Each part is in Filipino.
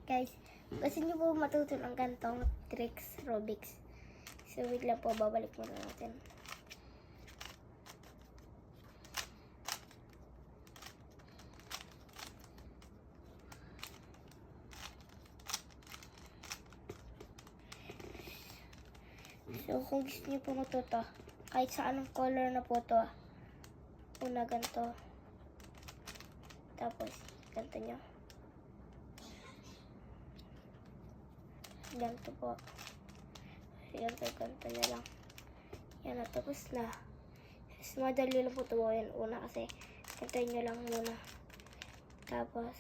Guys, gusto niyo po matuto ng gantong tricks, Rubik's. So, wait lang po, babalik muna natin. So, kung gusto niyo po matuto, kahit sa anong color na po to, una ganito, tapos ganito nyo. Ganito po. Ganito nyo lang. Yan na, tapos na. Mas madali lang po tubuhin una kasi ganito nyo lang muna. Tapos,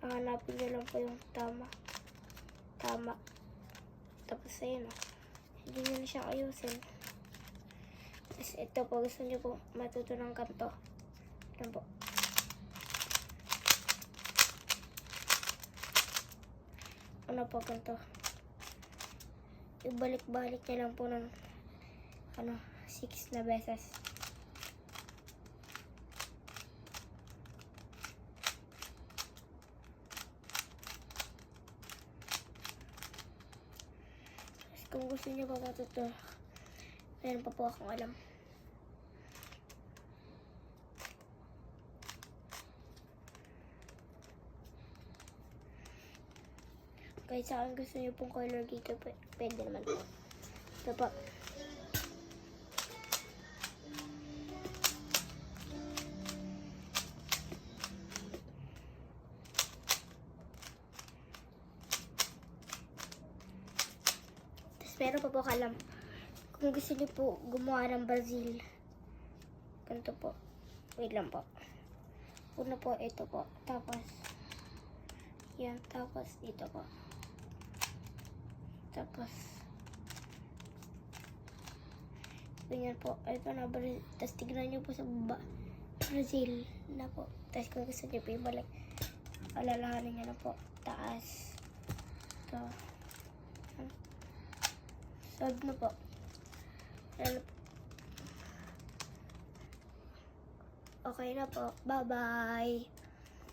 hanapin nyo lang po yung tama. Tapos ayun o. Hindi nyo na siyang ayusin. Tapos ito po, gusto nyo po matuto ng kanto. Yan po. Ano po ganito? Ibalik-balik nyo lang po ng 6 na beses. Kung gusto niyo pa matuto, meron pa po akong alam. Kahit sa akin gusto niyo pong color dito, pwede naman po. Ito po. Meron pa po kalam. Kung gusto niyo po gumawa ng Brazil, ganito po. Wait lang po. Una po, ito po. Tapos, yan. Tapos, dito po. Tapos, ganyan po. Ito na, Brazil. Tapos, tignan niyo po sa baba. Brazil na po. Tapos, kung gusto niyo po ibalik, alalahanin niyo na po. Taas. Ito. Solve na po. Okay na po. Bye-bye.